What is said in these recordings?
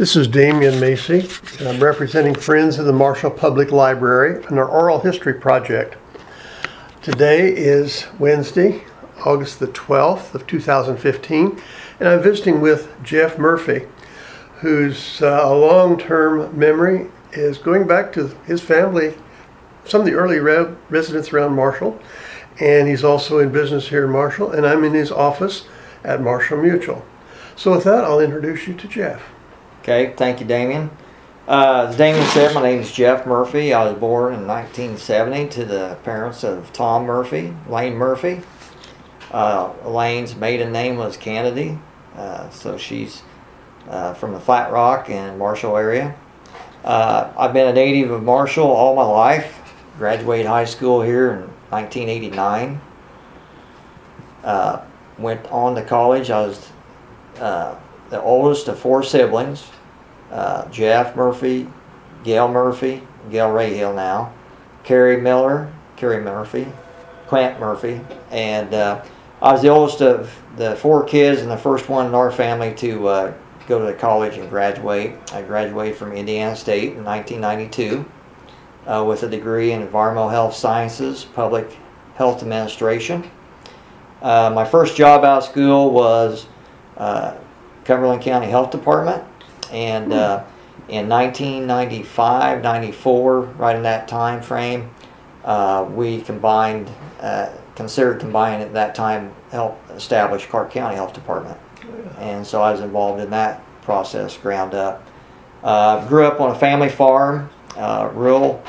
This is Damian Macy, and I'm representing Friends of the Marshall Public Library on our oral history project. Today is Wednesday, August the 12th of 2015, and I'm visiting with Jeff Murphy, whose long-term memory is going back to his family, some of the early residents around Marshall, and he's also in business here in Marshall, and I'm in his office at Marshall Mutual. So with that, I'll introduce you to Jeff. Okay, thank you, Damien. As Damien said, my name is Jeff Murphy. I was born in 1970 to the parents of Tom Murphy, Lane Murphy. Lane's maiden name was Kennedy, so she's from the Flat Rock and Marshall area. I've been a native of Marshall all my life. Graduated high school here in 1989. Went on to college. I was the oldest of four siblings. Jeff Murphy, Gail Rahill now, Carrie Murphy, Clint Murphy, and I was the oldest of the four kids and the first one in our family to go to college and graduate. I graduated from Indiana State in 1992 with a degree in Environmental Health Sciences, Public Health Administration. My first job out of school was Cumberland County Health Department, and in 1995-94, right in that time frame, we considered combining at that time, help establish Clark County Health Department, and so I was involved in that process, ground up. Grew up on a family farm, rural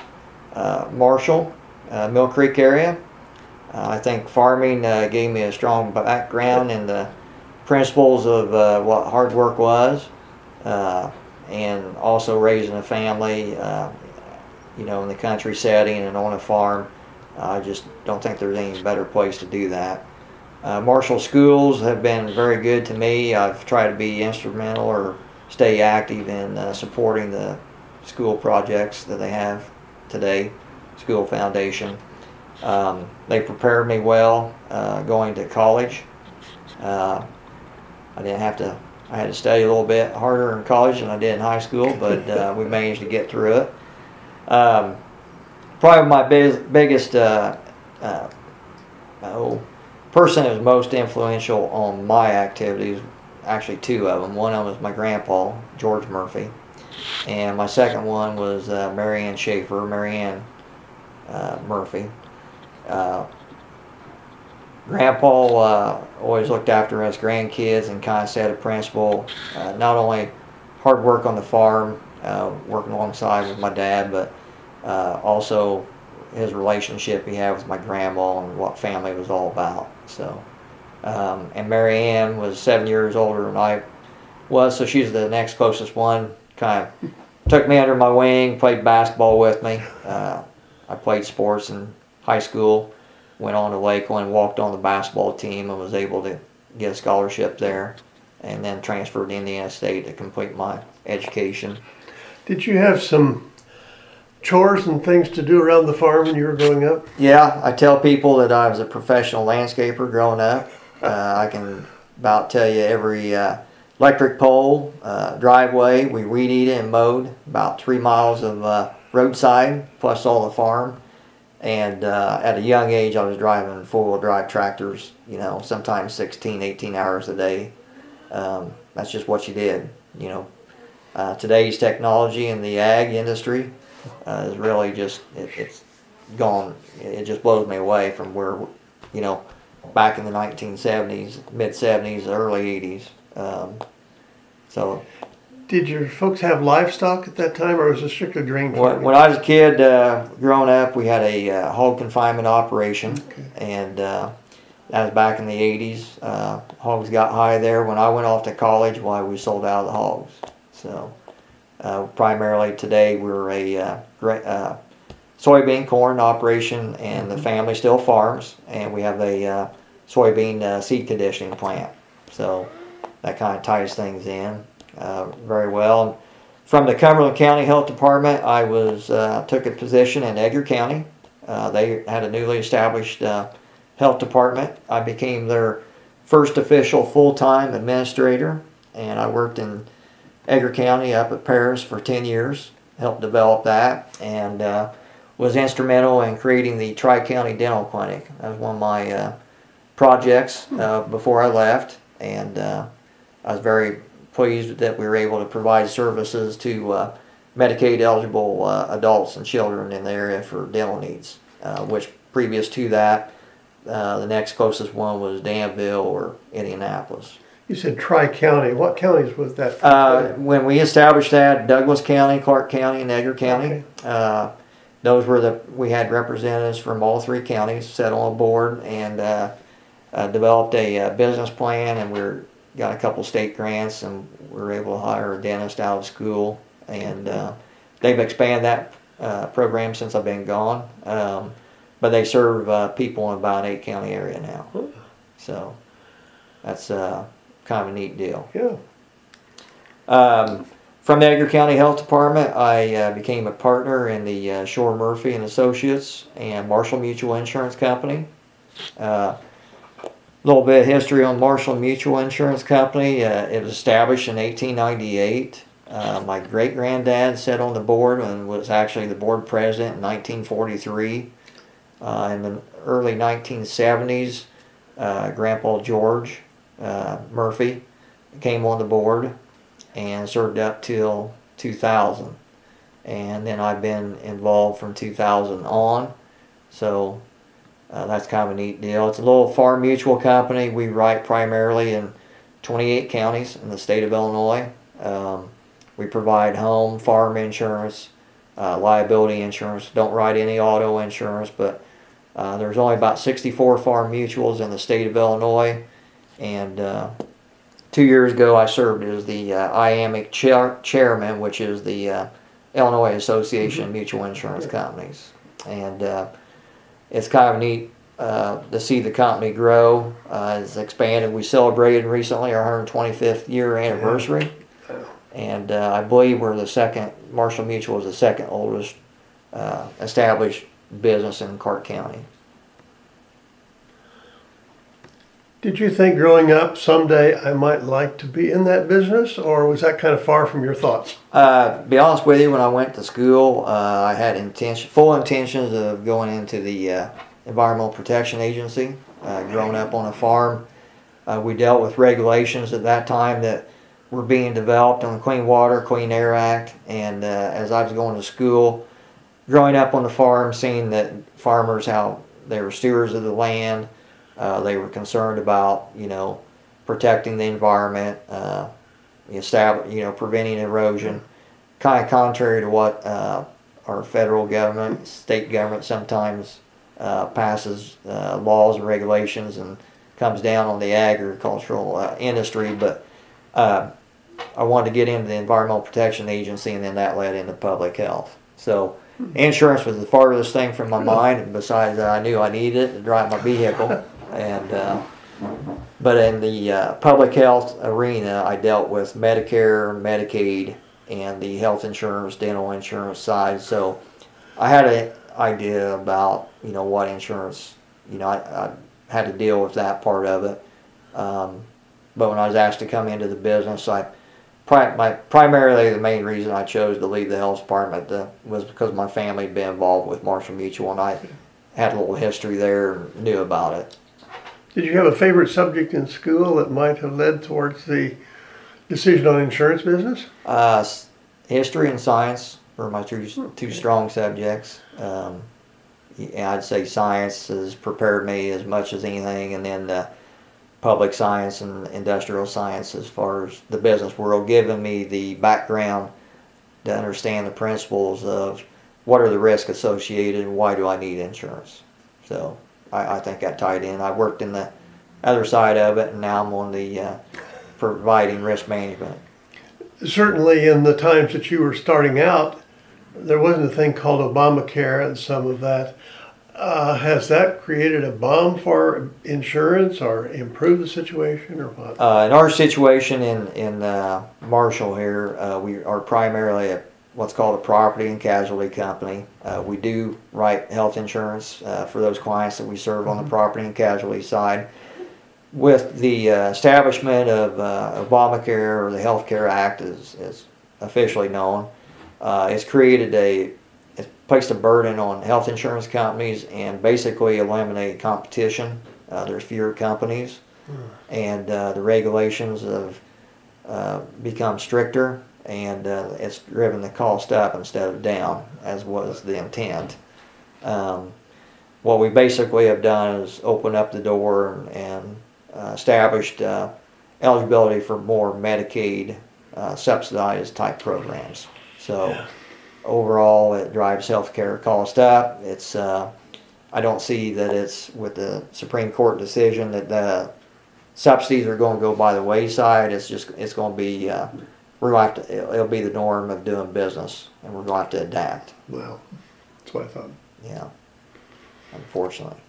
Marshall, Mill Creek area. I think farming gave me a strong background in the principles of what hard work was, and also raising a family, in the country setting and on a farm. I just don't think there's any better place to do that. Marshall schools have been very good to me. I've tried to be instrumental or stay active in supporting the school projects that they have today, School Foundation. They prepared me well going to college. I had to study a little bit harder in college than I did in high school, but we managed to get through it. Probably my biggest person that was most influential on my activities, actually two of them. One of them was my grandpa, George Murphy, and my second one was Marianne Murphy. Grandpa always looked after us grandkids and kind of set a principle, not only hard work on the farm, working alongside with my dad, but also his relationship he had with my grandma and what family was all about. So, and Marianne was 7 years older than I was, so she's the next closest one. Kind of took me under my wing, played basketball with me. I played sports in high school. Went on to Lakeland, walked on the basketball team, and was able to get a scholarship there, and then transferred to Indiana State to complete my education. Did you have some chores and things to do around the farm when you were growing up? Yeah, I tell people that I was a professional landscaper growing up. I can about tell you every electric pole, driveway, we weed eated and mowed about 3 miles of roadside, plus all the farm. And at a young age, I was driving four-wheel drive tractors, sometimes 16, 18 hours a day. That's just what you did, Today's technology in the ag industry is really just, it's gone. It just blows me away from where, back in the 1970s, mid-70s, early 80s. Did your folks have livestock at that time, or was it strictly grain farming? When I was a kid, growing up, we had a hog confinement operation, and that was back in the 80s. Hogs got high there. When I went off to college, we sold out of the hogs. So primarily today, we're a soybean corn operation, and the family still farms, and we have a soybean seed conditioning plant. So that kind of ties things in very well. From the Cumberland County Health Department, I took a position in Edgar County. They had a newly established health department. I became their first official full-time administrator, and I worked in Edgar County up at Paris for 10 years, helped develop that, and was instrumental in creating the Tri-County Dental Clinic. That was one of my projects before I left, and I was very pleased that we were able to provide services to Medicaid eligible adults and children in the area for dental needs, which previous to that, the next closest one was Danville or Indianapolis. You said Tri-County. What counties was that? When we established that, Douglas County, Clark County, and Edgar County. Okay. Those were we had representatives from all three counties set on a board and developed a business plan, and got a couple state grants, and we were able to hire a dentist out of school, and they've expanded that program since I've been gone. But they serve people in about 8 county area now. So that's kind of a neat deal. Yeah. From the Edgar County Health Department, I became a partner in the Shore Murphy and Associates and Marshall Mutual Insurance Company. A little bit of history on Marshall Mutual Insurance Company. It was established in 1898. My great-granddad sat on the board and was actually the board president in 1943. In the early 1970s, Grandpa George Murphy came on the board and served up till 2000. And then I've been involved from 2000 on. So that's kind of a neat deal. It's a little farm mutual company. We write primarily in 28 counties in the state of Illinois. We provide home, farm insurance, liability insurance. Don't write any auto insurance, but there's only about 64 farm mutuals in the state of Illinois. And 2 years ago I served as the IAMIC chairman, which is the Illinois Association of Mutual Insurance Companies. And it's kind of neat to see the company grow. It's expanded. We celebrated recently our 125th year anniversary. And I believe we're the second, Marshall Mutual is the second oldest established business in Clark County. Did you think growing up someday I might like to be in that business, or was that kind of far from your thoughts? To be honest with you, when I went to school, I had full intentions of going into the Environmental Protection Agency. Growing up on a farm, we dealt with regulations at that time that were being developed on the Clean Water, Clean Air Act, and as I was going to school, growing up on the farm, seeing that farmers, how they were stewards of the land, they were concerned about, protecting the environment, preventing erosion, kind of contrary to what our federal government, state government sometimes passes laws and regulations and comes down on the agricultural industry, but I wanted to get into the Environmental Protection Agency, and then that led into public health. So insurance was the farthest thing from my mind, and besides I knew I needed it to drive my vehicle. And but in the public health arena, I dealt with Medicare, Medicaid, and the health insurance, dental insurance side. So I had an idea about what insurance, I had to deal with that part of it. But when I was asked to come into the business, primarily the main reason I chose to leave the health department was because my family had been involved with Marshall Mutual, and I had a little history there and knew about it. Did you have a favorite subject in school that might have led towards the decision on insurance business? History and science were my two strong subjects. I'd say science has prepared me as much as anything, and then public science and industrial science as far as the business world, giving me the background to understand the principles of what are the risks associated and why do I need insurance. So I think that tied in. I worked in the other side of it, and now I'm on the providing risk management. Certainly in the times that you were starting out, there wasn't a thing called Obamacare and some of that. Has that created a bomb for insurance or improved the situation, or what? In our situation in Marshall here, we are primarily what's called a property and casualty company. We do write health insurance for those clients that we serve on the property and casualty side. with the establishment of Obamacare, or the Health Care Act as officially known, it's placed a burden on health insurance companies and basically eliminated competition. There's fewer companies, and the regulations have become stricter, and it's driven the cost up instead of down, as was the intent. What we basically have done is open up the door and established eligibility for more Medicaid subsidized type programs. So overall, it drives healthcare cost up. It's I don't see that it's with the Supreme Court decision that the subsidies are going to go by the wayside. It's going to be it'll be the norm of doing business, and we're going to have to adapt. Well, that's what I thought. Yeah, unfortunately.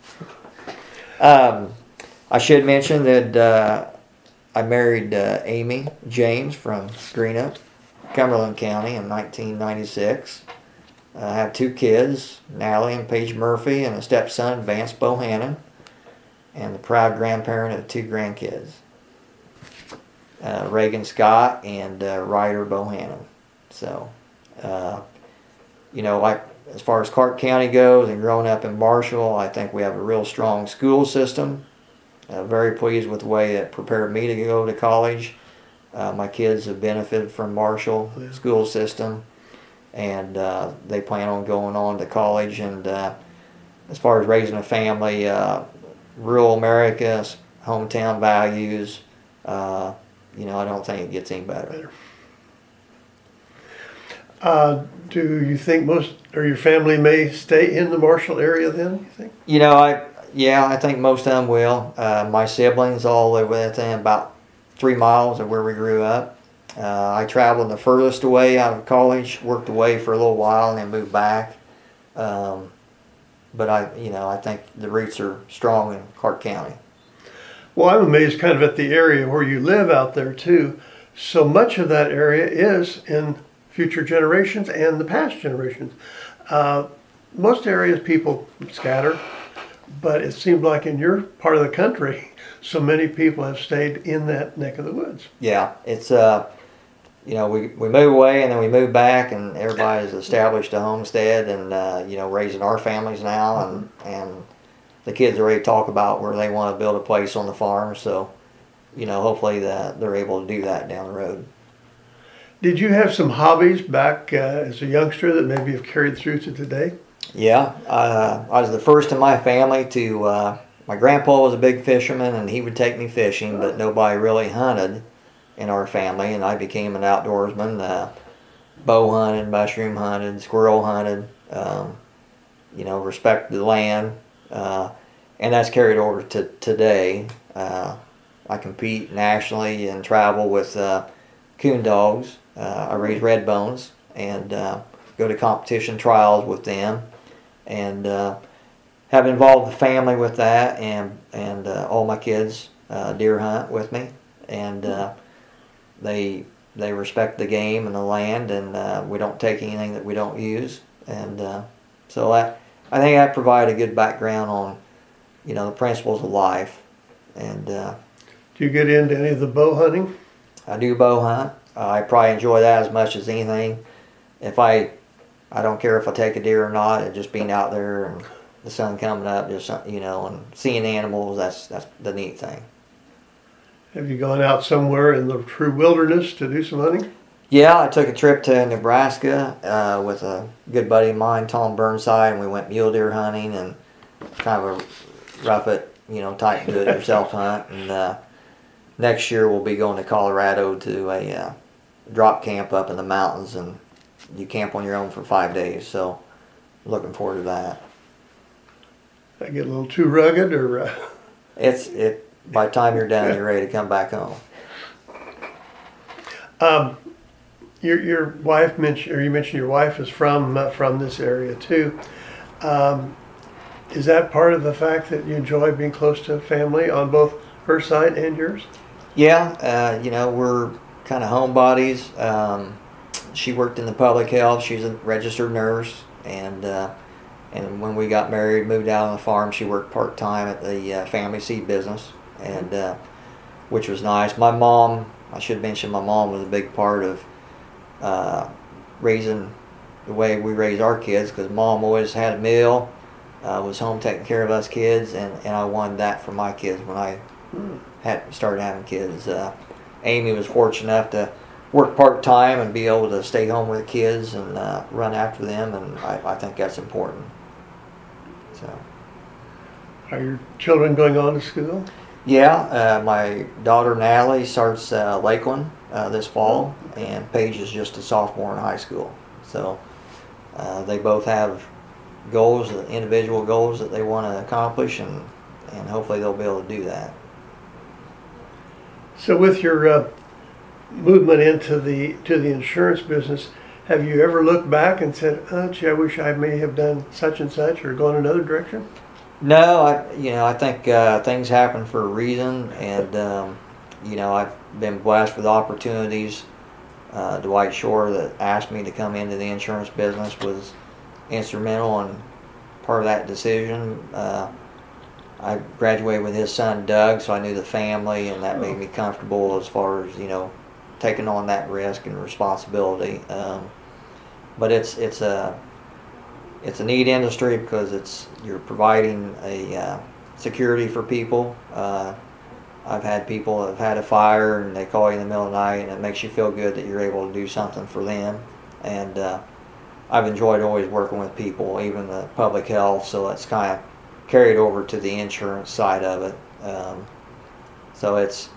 I should mention that I married Amy James from Greenup, Cumberland County, in 1996. I have 2 kids, Natalie and Paige Murphy, and a stepson, Vance Bohannon, and the proud grandparent of 2 grandkids, Reagan Scott and Ryder Bohannon. So, like as far as Clark County goes and growing up in Marshall, I think we have a real strong school system. Very pleased with the way it prepared me to go to college. My kids have benefited from Marshall school system, and they plan on going on to college. And as far as raising a family, rural America, hometown values, I don't think it gets any better. Do you think most or your family may stay in the Marshall area then, you think? I think most of them will. My siblings all live within about 3 miles of where we grew up. I traveled the furthest away out of college, worked away for a little while, and then moved back. But I think the roots are strong in Clark County. Well, I'm amazed kind of at the area where you live out there too. So much of that area is in future generations and the past generations. Most areas people scatter, but it seems like in your part of the country, so many people have stayed in that neck of the woods. Yeah, it's we move away and then we move back, and everybody's established a homestead and raising our families now, and the kids already talk about where they want to build a place on the farm. So, hopefully that they're able to do that down the road. Did you have some hobbies back as a youngster that maybe have carried through to today? Yeah, I was the first in my family to. My grandpa was a big fisherman, and he would take me fishing, but nobody really hunted in our family, and I became an outdoorsman. Bow hunted, mushroom hunted, squirrel hunted. Respected the land, and that's carried over to today. I compete nationally and travel with coon dogs. I raise red bones and go to competition trials with them, and have involved the family with that, and all my kids deer hunt with me, and they respect the game and the land, and we don't take anything that we don't use, and so I think I provide a good background on the principles of life. And do you get into any of the bow hunting? I do bow hunt. I probably enjoy that as much as anything. If I don't care if I take a deer or not. It just being out there and the sun coming up, just and seeing animals. That's the neat thing. Have you gone out somewhere in the true wilderness to do some hunting? Yeah, I took a trip to Nebraska with a good buddy of mine, Tom Burnside, and we went mule deer hunting and kind of a rough it, type do-it-yourself hunt. And next year we'll be going to Colorado to a drop camp up in the mountains, and you camp on your own for 5 days. So, looking forward to that. That get a little too rugged, or? By the time you're done, you're ready to come back home. Your wife mentioned, or you mentioned your wife is from this area too. Is that part of the fact that you enjoy being close to family on both her side and yours? Yeah, we're kind of homebodies. She worked in the public health. She's a registered nurse, and when we got married, moved out on the farm, she worked part-time at the family seed business. and which was nice. My mom, I should mention, my mom was a big part of raising the way we raised our kids, because Mom always had a meal, was home taking care of us kids, and I wanted that for my kids when I started having kids. Amy was fortunate enough to work part-time and be able to stay home with the kids and run after them, and I think that's important. So, are your children going on to school? Yeah, my daughter Natalie starts Lakeland this fall, and Paige is just a sophomore in high school. So they both have goals, individual goals that they want to accomplish, and hopefully they'll be able to do that. So with your movement into the insurance business, have you ever looked back and said, "Oh, gee, I wish I may have done such and such or gone another direction"? No, I think things happen for a reason, and I've been blessed with opportunities. Dwight Shore, that asked me to come into the insurance business, was instrumental in part of that decision. I graduated with his son Doug, so I knew the family, and that made me comfortable as far as taking on that risk and responsibility. But it's a neat industry because you're providing a security for people. I've had people that have had a fire and they call you in the middle of the night, and it makes you feel good that you're able to do something for them. And I've enjoyed always working with people, even the public health, so it's kind of carried over to the insurance side of it. So it's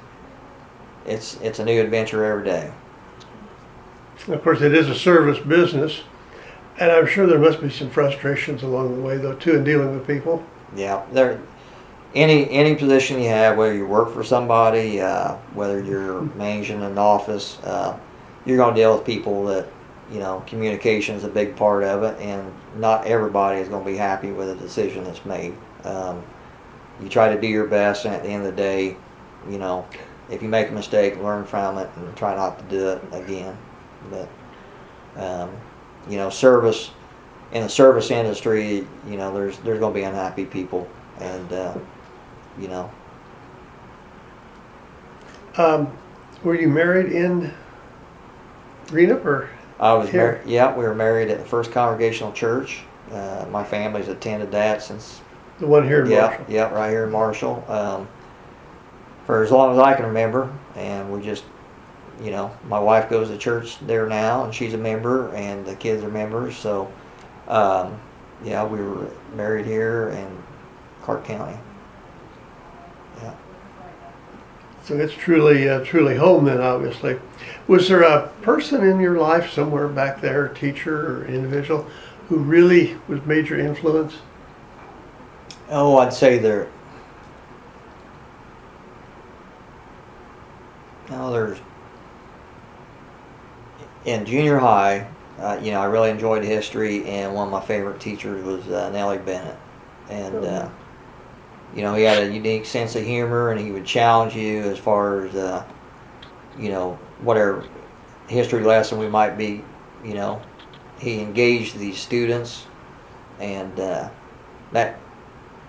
a new adventure every day. Of course, it is a service business, and I'm sure there must be some frustrations along the way, though, too, in dealing with people. Yeah, any position you have, whether you work for somebody, whether you're managing an office, you're going to deal with people that, communication is a big part of it, and not everybody is going to be happy with a decision that's made. You try to do your best, and at the end of the day, if you make a mistake, learn from it and try not to do it again. But service, in the service industry, there's going to be unhappy people, and were you married in Greenup or? I was married. Yeah, we were married at the First Congregational Church. My family's attended that since. The one here in Marshall. Yeah, right here in Marshall. For as long as I can remember, and we just, my wife goes to church there now, and she's a member, and the kids are members. So, we were married here in Clark County. Yeah. So it's truly home then, obviously. Was there a person in your life somewhere back there, a teacher or individual, who really was major influence? Oh, I'd say there's in junior high, I really enjoyed history, and one of my favorite teachers was Nellie Bennett. And he had a unique sense of humor, and he would challenge you as far as whatever history lesson we might be. He engaged these students, and that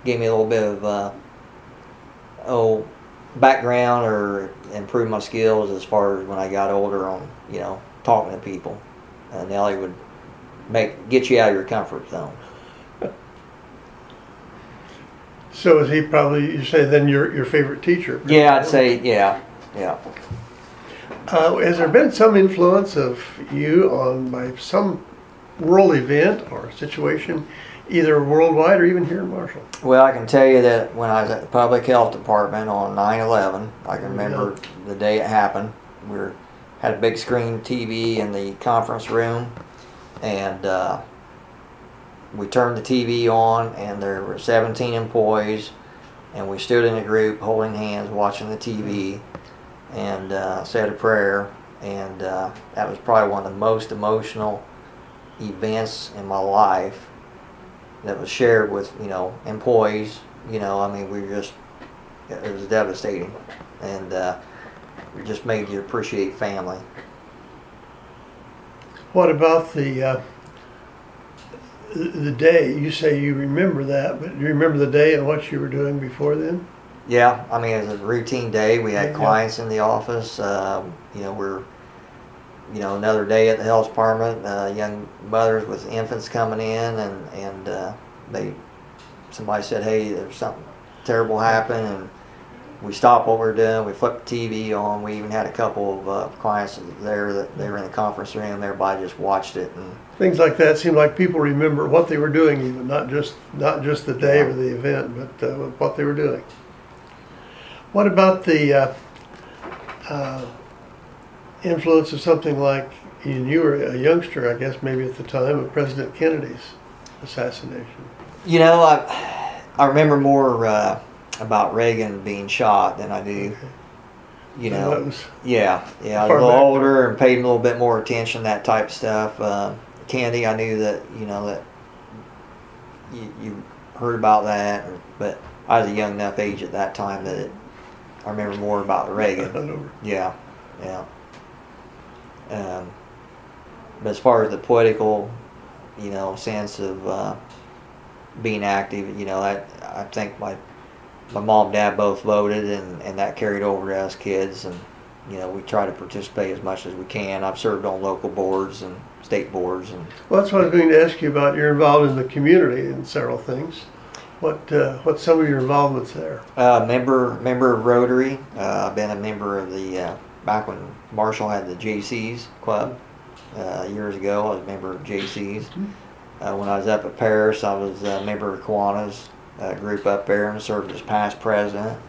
gave me a little bit of background, or improved my skills as far as when I got older on talking to people. Nellie would get you out of your comfort zone. So is he probably, you say, then your favorite teacher? Yeah, I'd say, yeah. Has there been some influence of you by some world event or situation, either worldwide or even here in Marshall? Well, I can tell you that when I was at the Public Health Department on 9/11, I can remember the day it happened. We had a big screen TV in the conference room, and we turned the TV on, and there were 17 employees, and we stood in a group holding hands watching the TV, and said a prayer, and that was probably one of the most emotional events in my life that was shared with employees. We just, it was devastating, and it just made you appreciate family. What about the day? You say you remember that, but do you remember the day and what you were doing before then? Yeah, I mean, it was a routine day. We had Yeah. clients in the office. You know, we're, you know, another day at the health department. Young mothers with infants coming in, and somebody said, "Hey, there's something terrible happened," and we stopped what we were doing. We flipped the TV on. We even had a couple of clients there that they were in the conference room. Everybody just watched it, and Things like that seem like people remember what they were doing, even not just the day Yeah. or the event, but what they were doing. What about the influence of something like, and you were a youngster, I guess, maybe at the time, of President Kennedy's assassination? you know, I remember more about Reagan being shot than I do. You So know, that was yeah, I was far a little back. older and paid a little bit more attention, that type of stuff. Kennedy, I knew that, you know, that you heard about that, but I was a young enough age at that time that I remember more about Reagan. Yeah. But as far as the political, you know, sense of being active, you know, I think my mom and dad both voted, and that carried over to us kids, and you know, we try to participate as much as we can. I've served on local boards and state boards, and Well, that's what I was going to ask you about. You're involved in the community in several things. What's some of your involvements there? member of Rotary. I've been a member of the back when Marshall had the JC's club years ago. I was a member of JC's. When I was up at Paris, I was a member of Kiwanis group up there and served as past president.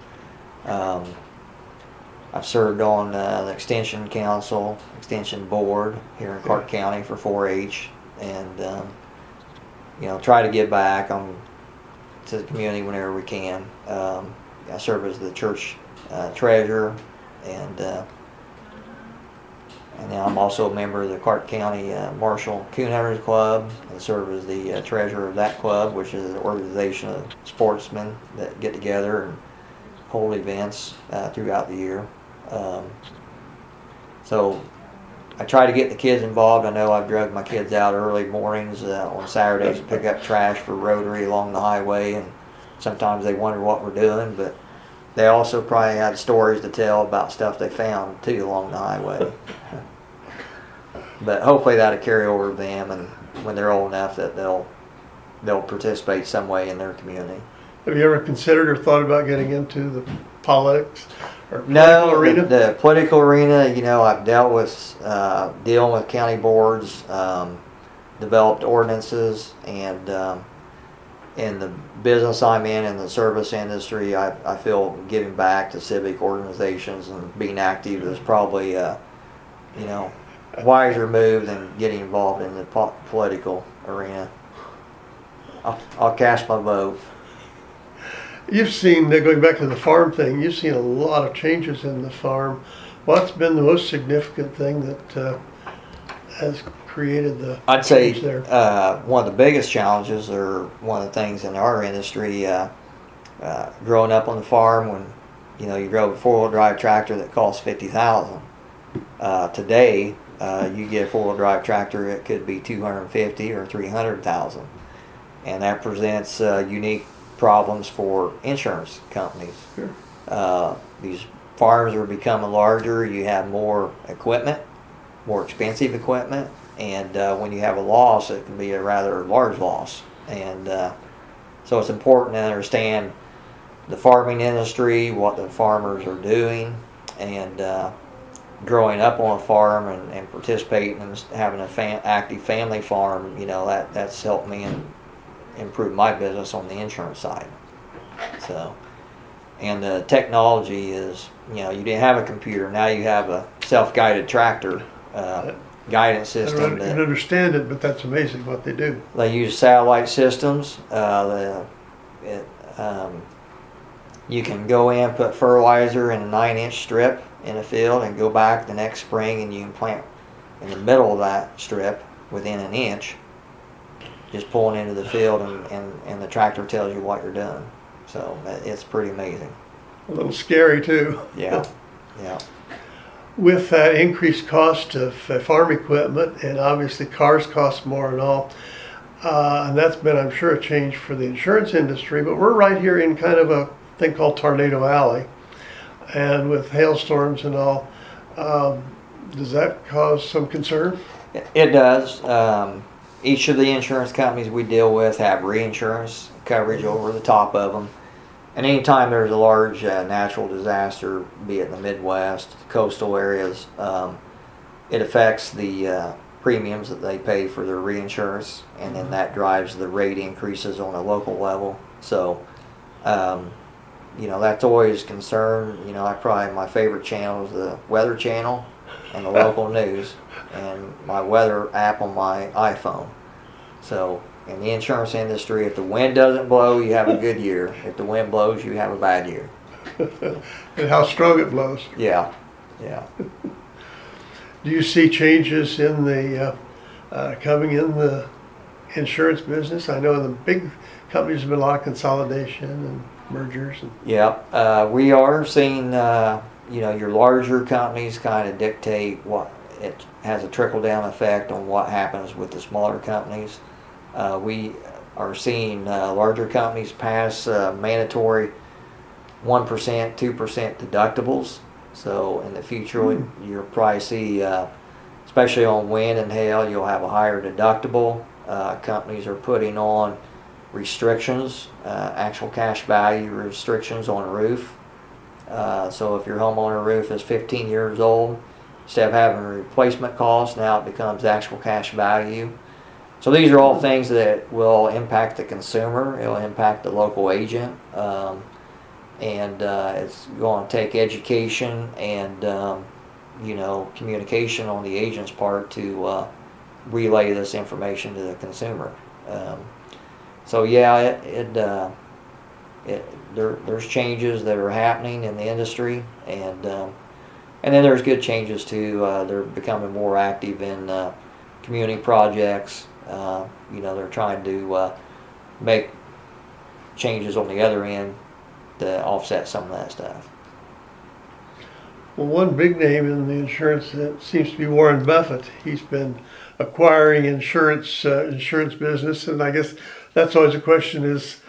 I've served on the Extension Council, Extension Board here in Clark County for 4-H, and you know, try to give back to the community whenever we can. I serve as the church treasurer, and now I'm also a member of the Clark County Marshall Coon Hunters Club, and serve as the treasurer of that club, which is an organization of sportsmen that get together and hold events throughout the year. So I try to get the kids involved. I know I've drugged my kids out early mornings on Saturdays to pick up trash for Rotary along the highway, and sometimes they wonder what we're doing, but they also probably had stories to tell about stuff they found too along the highway. But hopefully that'll carry over to them, and when they're old enough that they'll participate some way in their community. Have you ever considered or thought about getting into the politics or political No, arena? the political arena, you know, I've dealt with dealing with county boards, developed ordinances, and in the business I'm in the service industry, I feel giving back to civic organizations and being active is probably you know, wiser move than getting involved in the political arena. I'll cast my vote. You've seen, going back to the farm thing, you've seen a lot of changes in the farm. What's been the most significant thing that has created the I'd say change there? one of the biggest challenges, or one of the things in our industry, growing up on the farm, when you know you drove a 4-wheel drive tractor that cost $50,000. Today, you get a 4-wheel drive tractor, it could be $250,000 or $300,000, and that presents unique problems for insurance companies. Sure. These farms are becoming larger. You have more equipment, more expensive equipment, and when you have a loss, it can be a rather large loss. And so it's important to understand the farming industry, what the farmers are doing, and growing up on a farm and participating and having an active family farm, you know, that's helped me improve my business on the insurance side. So, and the technology is, you know, you didn't have a computer, now you have a self-guided tractor guidance system. I don't even understand it, but that's amazing what they do. They use satellite systems. You can go in, put fertilizer in a 9-inch strip in a field, and go back the next spring, and you can plant in the middle of that strip within an inch. Just pulling into the field, and the tractor tells you what you're doing. So it's pretty amazing. A little scary too. Yeah. With that increased cost of farm equipment, and obviously cars cost more and all, and that's been, I'm sure, a change for the insurance industry, but we're right here in kind of a thing called Tornado Alley, and with hailstorms and all, does that cause some concern? It does. Each of the insurance companies we deal with have reinsurance coverage over the top of them. And anytime there's a large natural disaster, be it in the Midwest, coastal areas, it affects the premiums that they pay for their reinsurance, and then that drives the rate increases on a local level. So, that's always a concern. My favorite channel is the Weather Channel and the local news, and my weather app on my iPhone. So in the insurance industry, if the wind doesn't blow, you have a good year. If the wind blows, you have a bad year. And how strong it blows. Yeah. Do you see changes in the coming in the insurance business? I know in the big companies there's been a lot of consolidation and mergers. We are seeing your larger companies kind of dictate what it has a trickle-down effect on what happens with the smaller companies. We are seeing larger companies pass mandatory 1%, 2% deductibles. So in the future, you'll probably see, especially on wind and hail, you'll have a higher deductible. Companies are putting on restrictions, actual cash value restrictions on a roof. So if your homeowner roof is 15 years old, instead of having a replacement cost, now it becomes actual cash value. So these are all things that will impact the consumer. It will impact the local agent. And it's going to take education and communication on the agent's part to relay this information to the consumer. There's changes that are happening in the industry, and then there's good changes too. They're becoming more active in community projects. They're trying to make changes on the other end to offset some of that stuff. Well, one big name in the insurance that seems to be Warren Buffett. He's been acquiring insurance business, and I guess that's always a question: is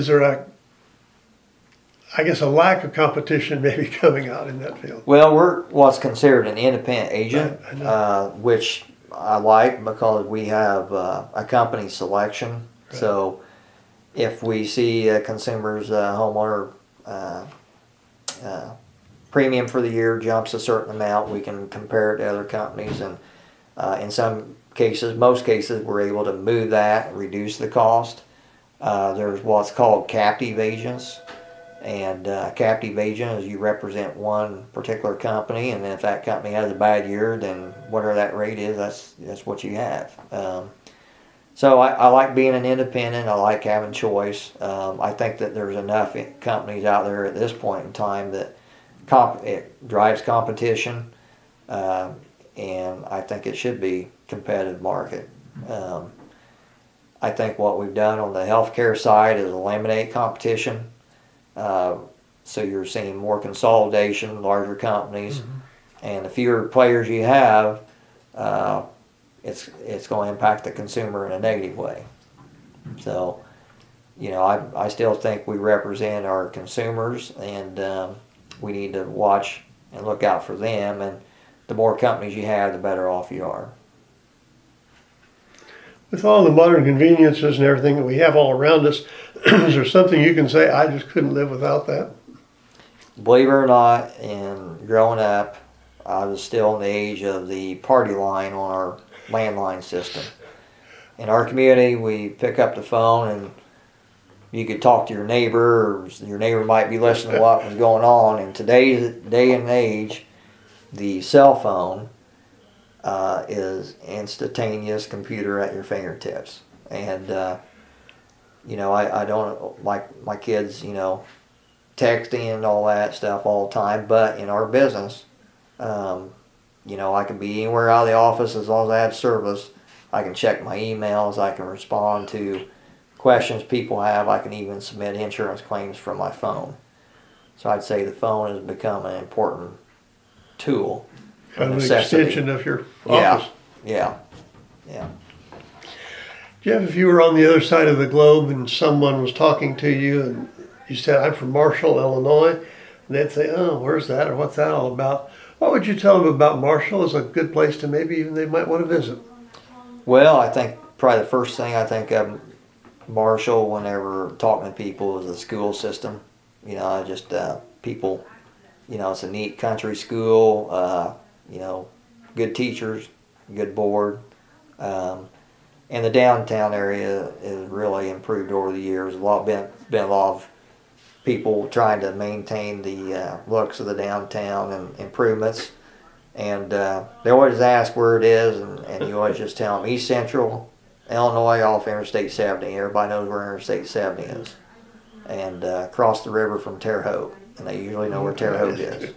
there a lack of competition maybe coming out in that field? Well, we're what's considered an independent agent, which I like because we have a company selection. Right. So if we see a consumer's homeowner premium for the year jumps a certain amount, we can compare it to other companies, and in some cases, most cases, we're able to move that, reduce the cost. There's what's called captive agents, and captive agent is you represent one particular company, and then if that company has a bad year, then whatever that rate is, that's what you have. So I like being an independent. I like having choice. I think that there's enough companies out there at this point in time that it drives competition, and I think it should be a competitive market. I think what we've done on the healthcare side is eliminate competition. So you're seeing more consolidation, larger companies, and the fewer players you have, it's going to impact the consumer in a negative way. So, I still think we represent our consumers, and we need to watch and look out for them. And the more companies you have, the better off you are. With all the modern conveniences and everything that we have all around us, is there something you can say, I just couldn't live without that? Believe it or not, in growing up, I was still in the age of the party line on our landline system. In our community, we pick up the phone and you could talk to your neighbor, or your neighbor might be listening to what was going on. In today's day and age, the cell phone is instantaneous computer at your fingertips. And, I don't like my kids, texting and all that stuff all the time, but in our business, I can be anywhere out of the office as long as I have service. I can check my emails, I can respond to questions people have, I can even submit insurance claims from my phone. So I'd say the phone has become an important tool. Kind of an extension of your office. Yeah. Jeff, if you were on the other side of the globe and someone was talking to you and you said, I'm from Marshall, Illinois, and they'd say, oh, where's that, or what's that all about? What would you tell them about Marshall as a good place to maybe even they might want to visit? Well, I think probably the first thing I think of Marshall whenever talking to people is the school system. You know, just people, you know, it's a neat country school, you know, good teachers, good board. And the downtown area has really improved over the years. Been a lot of people trying to maintain the looks of the downtown and improvements. And they always ask where it is, and you always just tell them East Central Illinois off Interstate 70. Everybody knows where Interstate 70 is. And across the river from Terre Haute. And they usually know where Terre Haute is.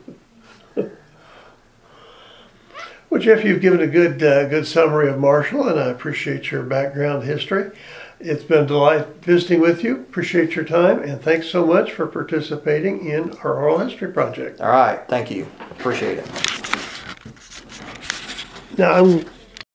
Well, Jeff, you've given a good summary of Marshall, and I appreciate your background history. It's been a delight visiting with you. Appreciate your time, and thanks so much for participating in our oral history project. All right, thank you. Appreciate it. Now, I'm